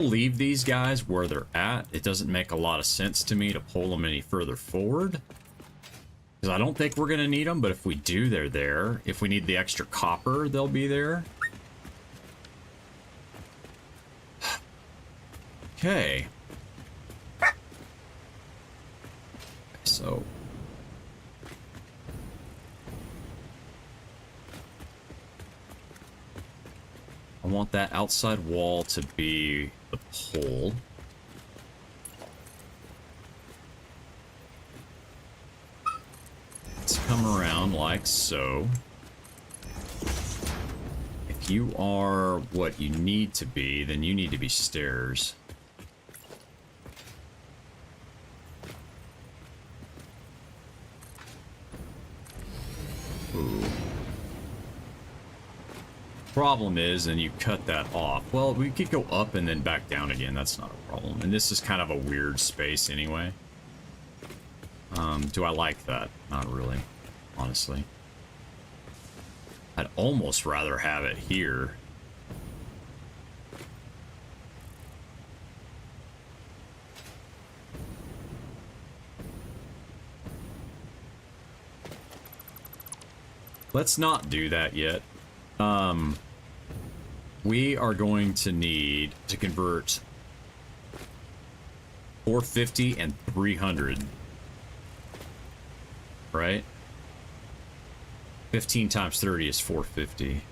leave these guys where they're at. It doesn't make a lot of sense to me to pull them any further forward, because I don't think we're going to need them, but if we do, they're there. If we need the extra copper, they'll be there. Okay. So... I want that outside wall to be the pole. Let's come around like so. If you are what you need to be, then you need to be stairs. Ooh. Problem is, and you cut that off. Well, we could go up and then back down again. That's not a problem. And this is kind of a weird space anyway. Do I like that? Not really, honestly. I'd almost rather have it here. Let's not do that yet. We are going to need to convert 450 and 300. Right? 15 times 30 is 450.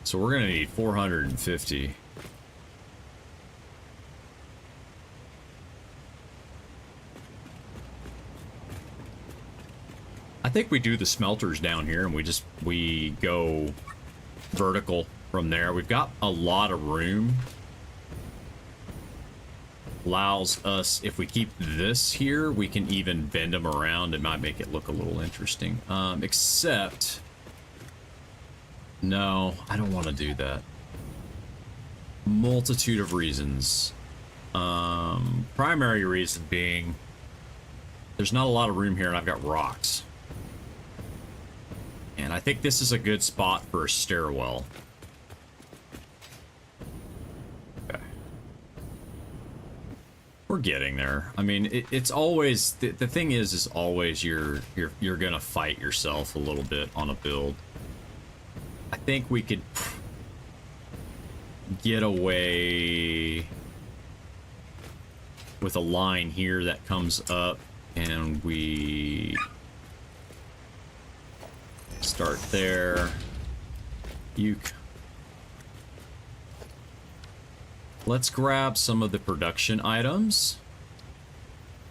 So we're going to need 450. I think we do the smelters down here and we go vertical from there. We've got a lot of room. Allows us, if we keep this here, we can even bend them around. It might make it look a little interesting. Except, no, I don't want to do that. Multitude of reasons. Primary reason being, there's not a lot of room here and I've got rocks. And I think this is a good spot for a stairwell. Okay. We're getting there. I mean, it's always, the thing is always you're gonna fight yourself a little bit on a build. I think we could get away with a line here that comes up and we start there. Let's grab some of the production items.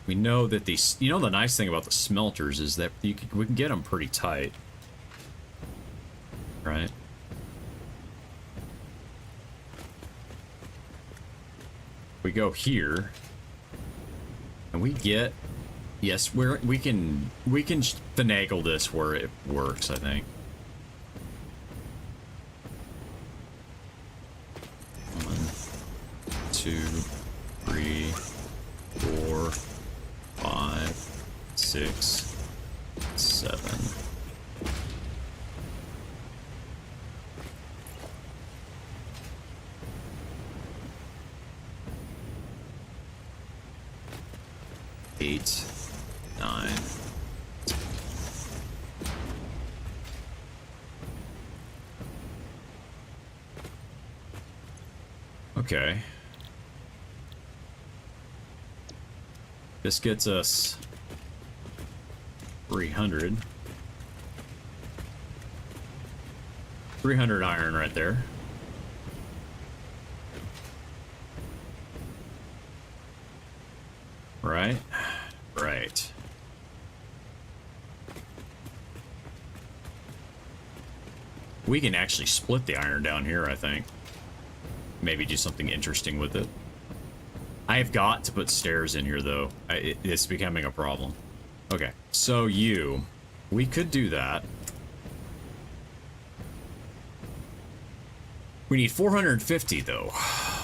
We know that these, you know, the nice thing about the smelters is that we can get them pretty tight, right? We go here and we get, yes, we can finagle this where it works, I think. 1, 2, 3, 4, 5, 6, 7. Eight, 9. Okay. This gets us 300. 300 iron right there. Right? Right. We can actually split the iron down here, I think. Maybe do something interesting with it. I have got to put stairs in here, though. It's becoming a problem. Okay, so we could do that. We need 450, though.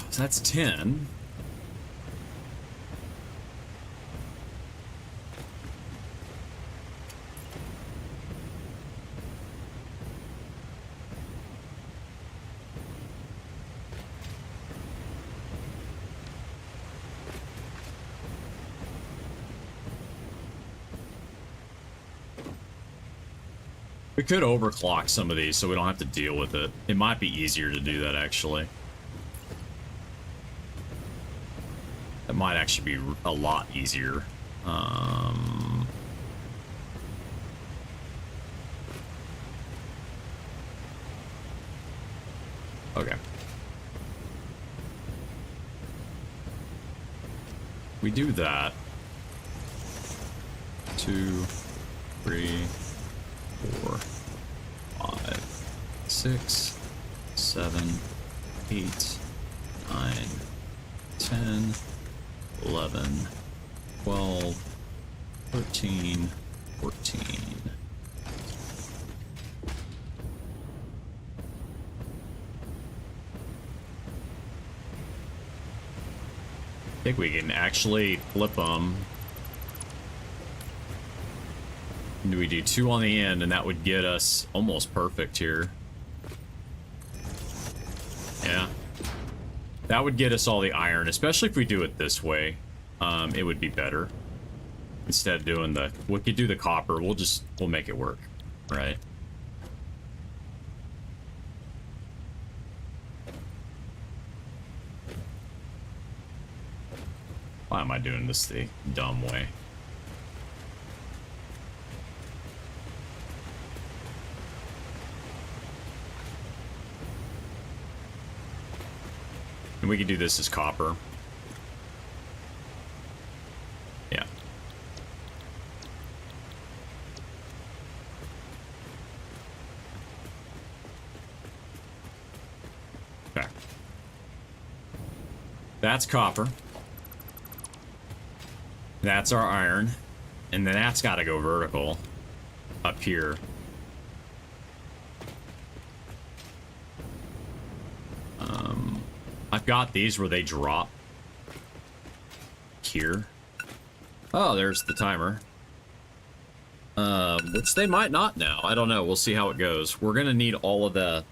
So that's 10. We could overclock some of these so we don't have to deal with it. It might be easier to do that, actually. That might actually be a lot easier. Okay. We do that. 2, 3, 4, 5, 6, 7, 8, 9, 10, 11, 12, 13, 14. I think we can actually flip them. Do we do 2 on the end, and that would get us almost perfect here. Yeah. That would get us all the iron, especially if we do it this way. It would be better. Instead of doing the... We could do the copper. We'll make it work. Right? Why am I doing this the dumb way? And we can do this as copper. Yeah. Okay. That's copper. That's our iron. And then that's got to go vertical up here. I've got these where they drop here. Oh, there's the timer. Which they might not now. I don't know. We'll see how it goes. We're gonna need all of the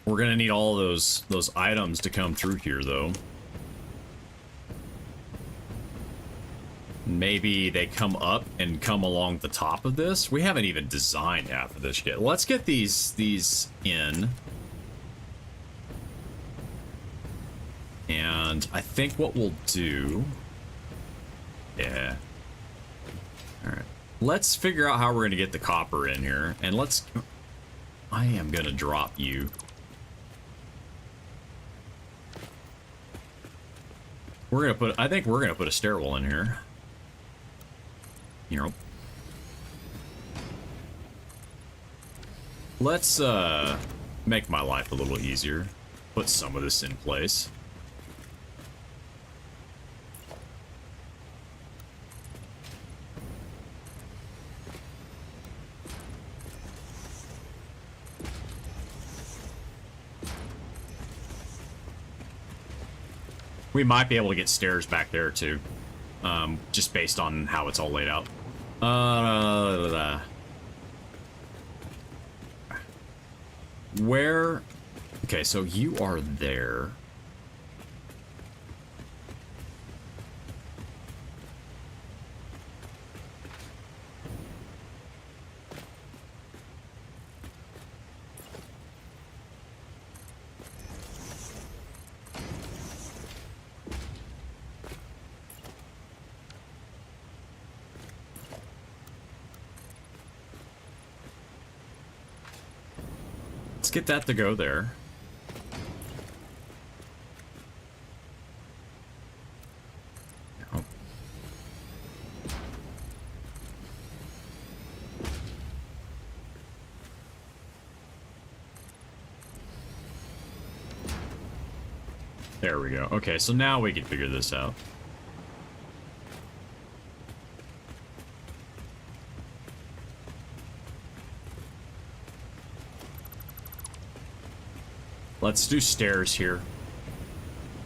we're gonna need all of those items to come through here, though. Maybe they come up and come along the top of this. We haven't even designed half of this yet. Let's get these in. And I think what we'll do... Yeah. Alright. Let's figure out how we're going to get the copper in here. And let's... I am going to drop you. We're going to put... I think we're going to put a stairwell in here. You know. Let's make my life a little easier. Put some of this in place. We might be able to get stairs back there too. Just based on how it's all laid out. Where? Okay, so you are there. Let's get that to go there. Oh. There we go. Okay, so now we can figure this out. Let's do stairs here.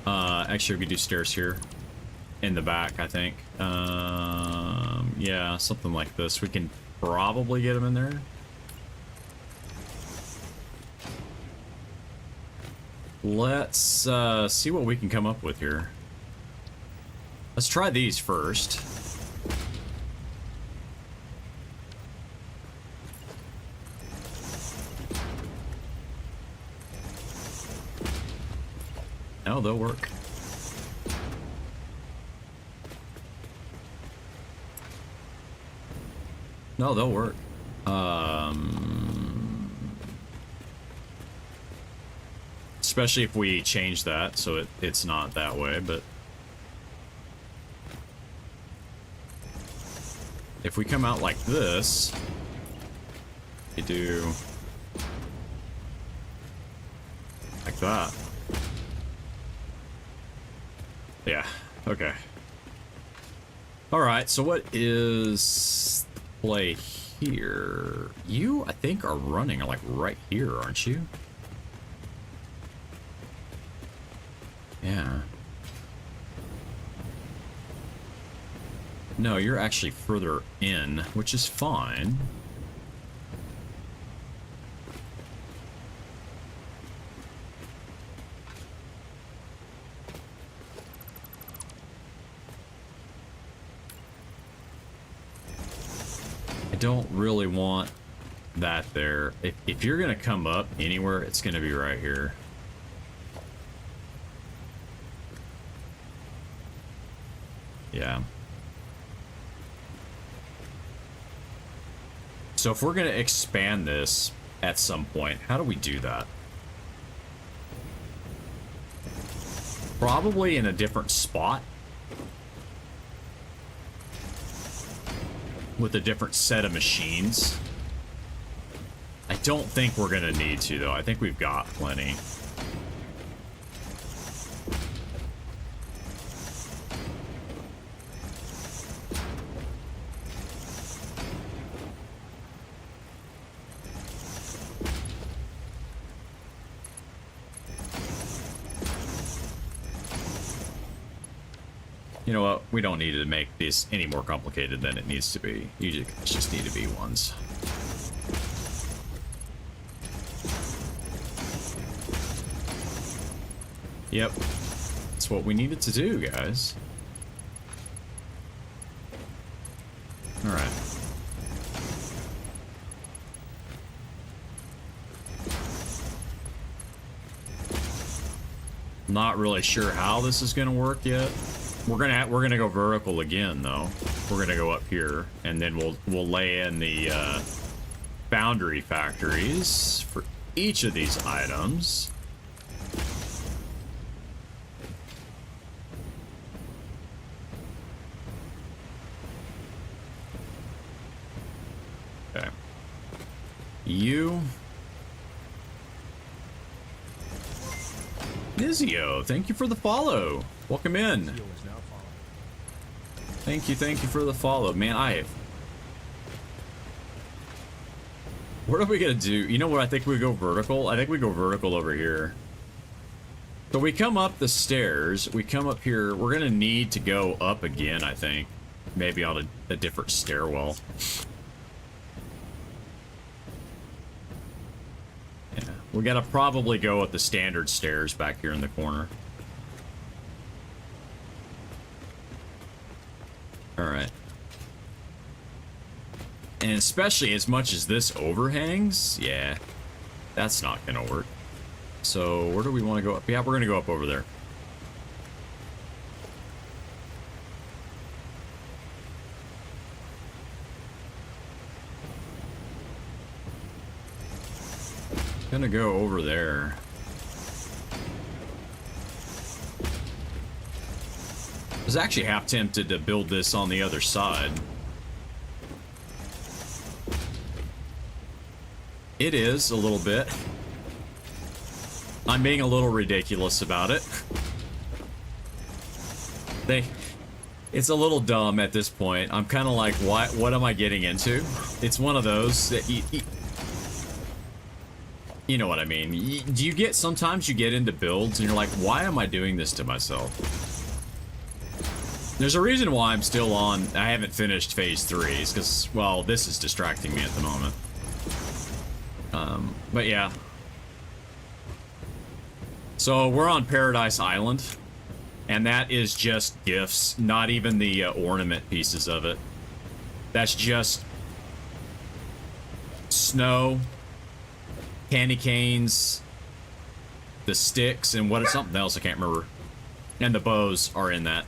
Actually, we could do stairs here. In the back, I think. Yeah, something like this. We can probably get them in there. Let's see what we can come up with here. Let's try these first. No, they'll work. No, they'll work. Especially if we change that so it's not that way, but if we come out like this, you do like that. Yeah, okay. Alright, so what is play here? You, I think, are running like right here, aren't you? Yeah. No, you're actually further in, which is fine. I don't really want that there. If you're gonna come up anywhere, it's gonna be right here. Yeah. So if we're gonna expand this at some point, how do we do that? Probably in a different spot. With a different set of machines. I don't think we're gonna need to, though. I think we've got plenty. You know what? We don't need to make this any more complicated than it needs to be. Usually, it's just need to be ones. Yep. That's what we needed to do, guys. Alright. Not really sure how this is going to work yet. We're gonna go vertical again, though. We're gonna go up here, and then we'll lay in the boundary factories for each of these items. Okay. You. Nizio, thank you for the follow. Welcome in. Thank you for the follow. Man, what are we gonna do? You know what, I think we go vertical. I think we go vertical over here. So we come up the stairs, we come up here, we're gonna need to go up again, I think. Maybe on a different stairwell. Yeah, we gotta probably go up the standard stairs back here in the corner. Alright. And especially as much as this overhangs, yeah, that's not gonna work. So, where do we want to go up? Yeah, we're gonna go up over there. Gonna go over there. I was actually half tempted to build this on the other side. It is a little bit. I'm being a little ridiculous about it. It's a little dumb at this point. I'm kind of like, what am I getting into? It's one of those that you know what I mean. Do you get, sometimes you get into builds and you're like, why am I doing this to myself? There's a reason why I'm still on, I haven't finished phase 3, is because, well, this is distracting me at the moment. But yeah. So we're on Paradise Island. And that is just gifts, not even the ornament pieces of it. That's just snow, candy canes, the sticks, and what is something else I can't remember. And the bows are in that.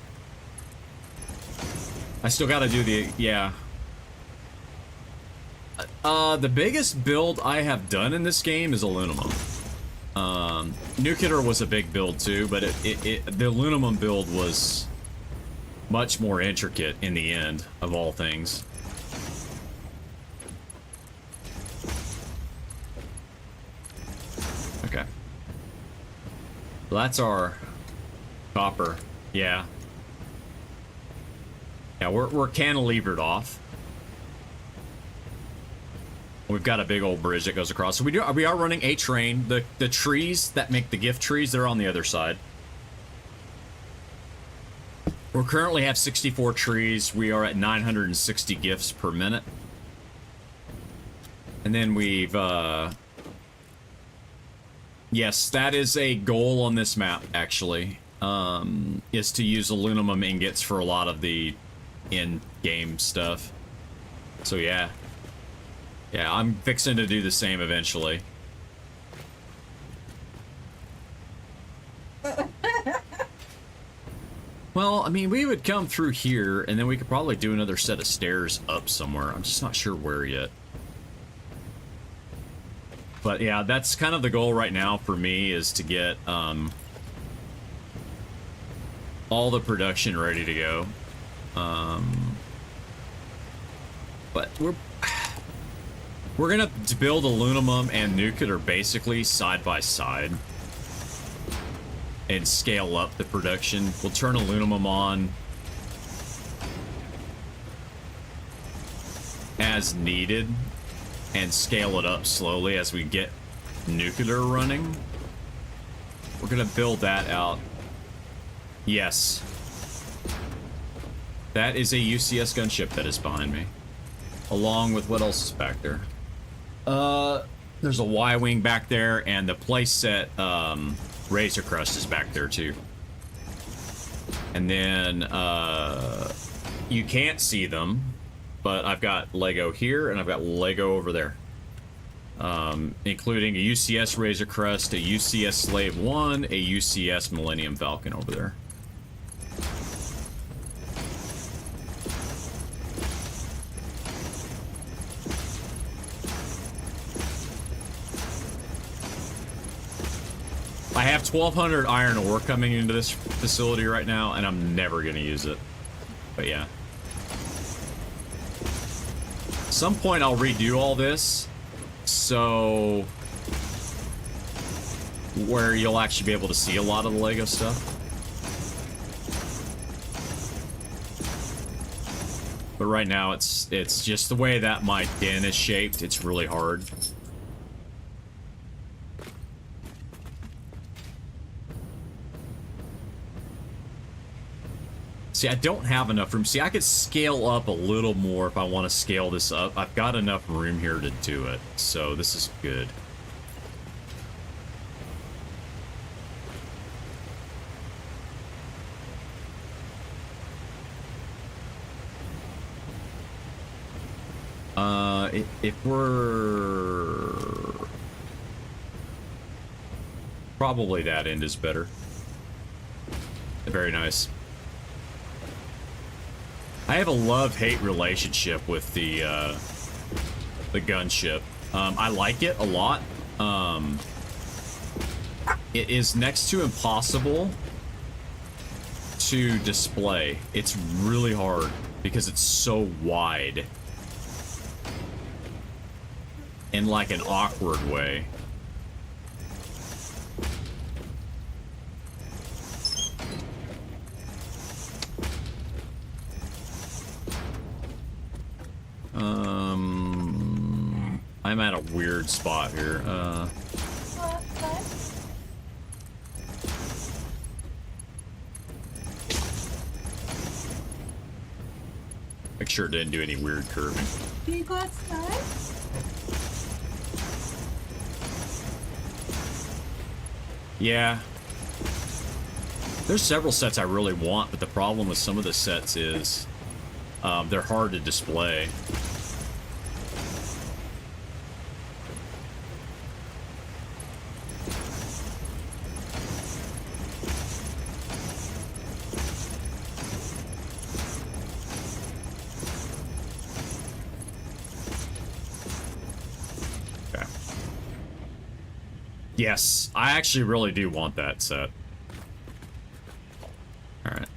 I still gotta do the, yeah. The biggest build I have done in this game is aluminum. Nuclear was a big build too, but the aluminum build was much more intricate in the end, of all things. Okay. Well, that's our copper. Yeah. Yeah, we're cantilevered off. We've got a big old bridge that goes across. So we are running a train. The trees that make the gift trees, they're on the other side. We currently have 64 trees. We are at 960 gifts per minute. And then we've yes, that is a goal on this map, actually. Is to use aluminum ingots for a lot of the in-game stuff. So yeah. Yeah, I'm fixing to do the same eventually. Well, I mean, we would come through here, and then we could probably do another set of stairs up somewhere. I'm just not sure where yet. But yeah, that's kind of the goal right now for me, is to get all the production ready to go. But we're gonna build aluminum and nuclear basically side by side and scale up the production. We'll turn aluminum on as needed and scale it up slowly as we get nuclear running. We're gonna build that out. Yes. That is a UCS gunship that is behind me. Along with what else is back there? There's a Y-wing back there, and the playset Razor Crest is back there too. And then you can't see them, but I've got Lego here and I've got Lego over there, including a UCS Razor Crest, a UCS Slave 1, a UCS Millennium Falcon over there. I have 1,200 iron ore coming into this facility right now, and I'm never going to use it. But yeah. At some point, I'll redo all this, so where you'll actually be able to see a lot of the Lego stuff. But right now, it's just the way that my den is shaped. It's really hard. See, I don't have enough room. See, I could scale up a little more if I want to scale this up. I've got enough room here to do it, so this is good. If we're... Probably that end is better. Very nice. I have a love-hate relationship with the gunship. I like it a lot. It is next to impossible to display. It's really hard because it's so wide. In like an awkward way. I'm at a weird spot here. Make sure it didn't do any weird curving. Do you go outside? Yeah. There's several sets I really want, but the problem with some of the sets is they're hard to display. Yes, I actually really do want that set. Alright.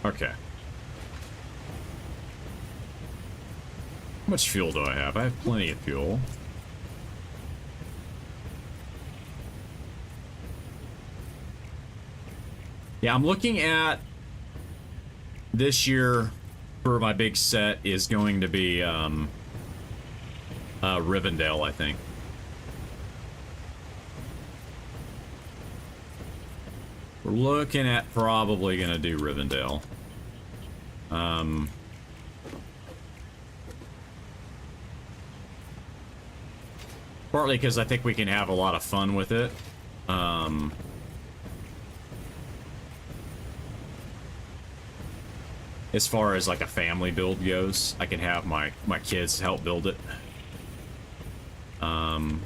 Okay. How much fuel do I have? I have plenty of fuel. Yeah, I'm looking at this year for my big set is going to be Rivendell, I think. We're looking at probably going to do Rivendell. Partly because I think we can have a lot of fun with it. As far as like a family build goes, I can have my kids help build it. And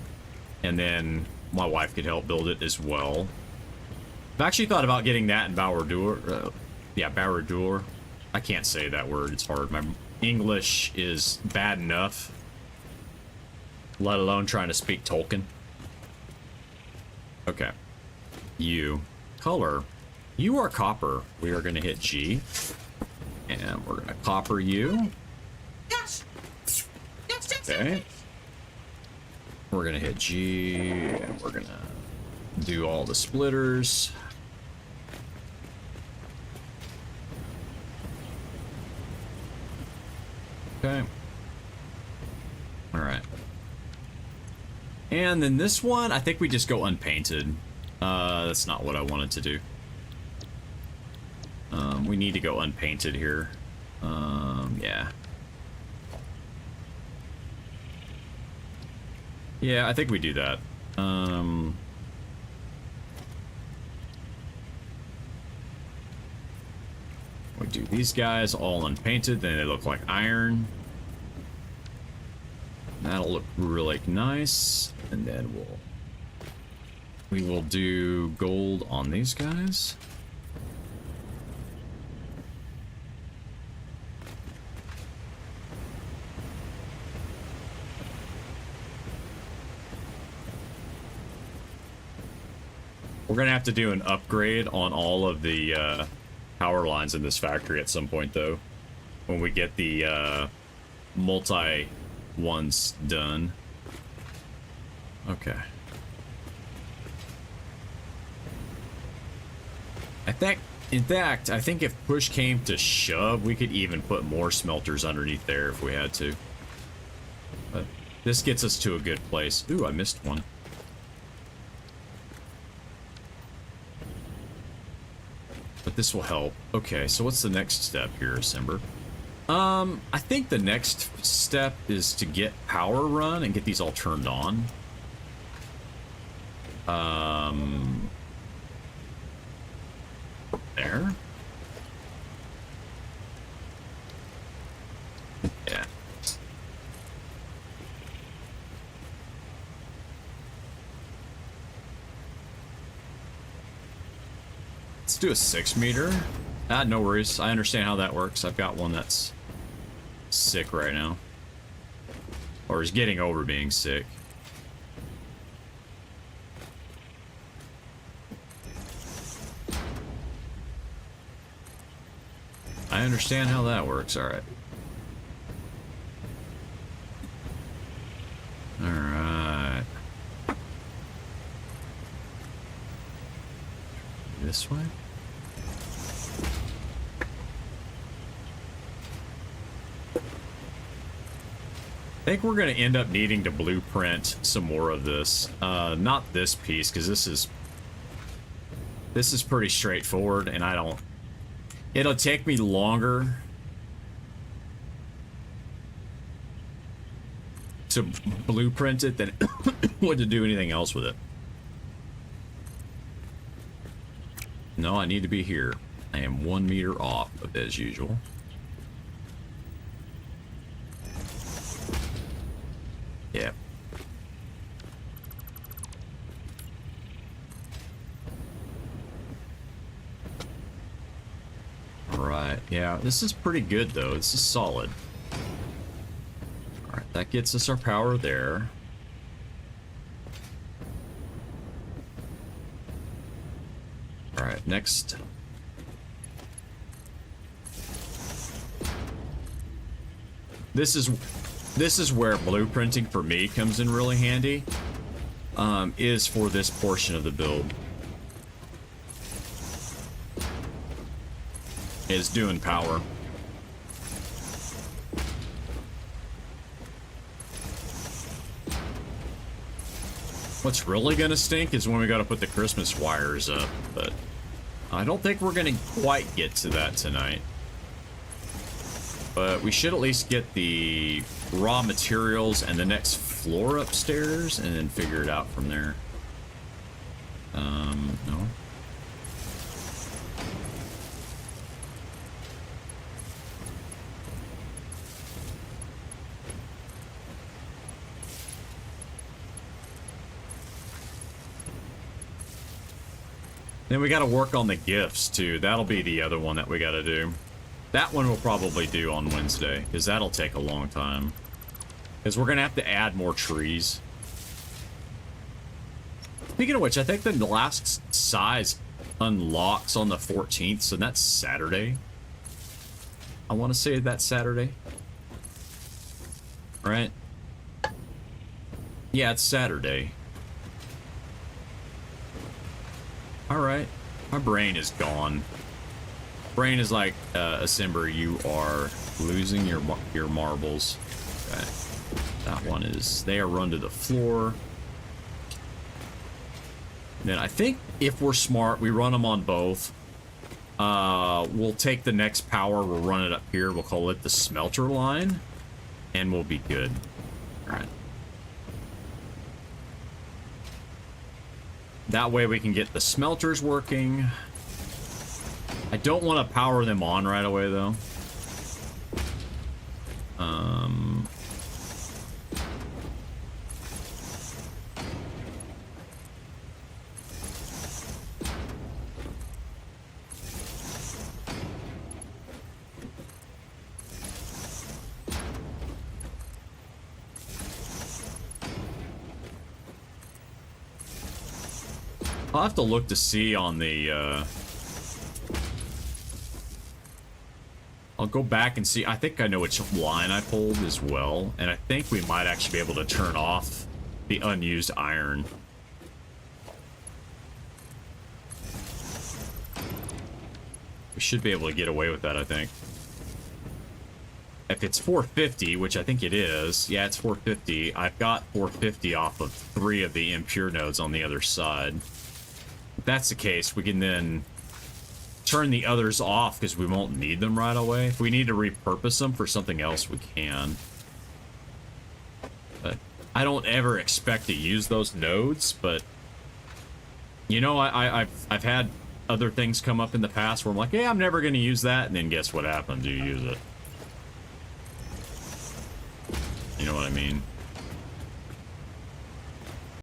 then my wife could help build it as well. I've actually thought about getting that in Baradur. Yeah, Baradur. I can't say that word, it's hard. My English is bad enough, let alone trying to speak Tolkien. Okay. You. Color. You are copper. We are going to hit G. And we're going to copper you. Yes. Okay. We're going to hit G. And we're going to do all the splitters. Okay. Alright. And then this one, I think we just go unpainted. That's not what I wanted to do. We need to go unpainted here. Yeah. Yeah, I think we do that. We do these guys all unpainted, then they look like iron. That'll look really nice. And then we will do gold on these guys. We're gonna have to do an upgrade on all of the power lines in this factory at some point, though, when we get the multi ones done. Okay. In fact, I think if push came to shove, we could even put more smelters underneath there if we had to. But this gets us to a good place. Ooh, I missed one. But this will help. Okay, so what's the next step here, Simber? I think the next step is to get power run and get these all turned on. There. Yeah. Let's do a 6 meter. No worries. I understand how that works. I've got one that's sick right now. Or is getting over being sick. I understand how that works. Alright. Alright. This way? I think we're going to end up needing to blueprint some more of this. Not this piece, because this is pretty straightforward, and I don't... It'll take me longer to blueprint it than it would to do anything else with it. No, I need to be here. I am 1 meter off of it as usual. Yeah. Alright, yeah, this is pretty good though. This is solid. Alright, that gets us our power there. Alright, next. This is where blueprinting for me comes in really handy. Is for this portion of the build. Is doing power. What's really gonna stink is when we gotta put the Christmas wires up, but I don't think we're gonna quite get to that tonight. But we should at least get the raw materials and the next floor upstairs and then figure it out from there. No. Then we got to work on the gifts too. That'll be the other one that we got to do. That one we'll probably do on Wednesday, because that'll take a long time. Because we're going to have to add more trees. Speaking of which, I think the last size unlocks on the 14th, so that's Saturday. I want to say that's Saturday. Right? Yeah, it's Saturday. Alright. My brain is gone. Brain is like, Asimber, you are losing your marbles. Okay. That one is... They are run to the floor. Then I think if we're smart, we run them on both. We'll take the next power, we'll run it up here, we'll call it the smelter line, and we'll be good. Alright. That way we can get the smelters working. I don't want to power them on right away, though. I'll have to look to see on the, I'll go back and see. I think I know which line I pulled as well. And I think we might actually be able to turn off the unused iron. We should be able to get away with that, I think. If it's 450, which I think it is. Yeah, it's 450. I've got 450 off of 3 of the impure nodes on the other side. If that's the case, we can then turn the others off because we won't need them right away. If we need to repurpose them for something else, we can. But I don't ever expect to use those nodes, but you know, I've had other things come up in the past where I'm like, yeah, I'm never going to use that, and then guess what happens? You use it. You know what I mean?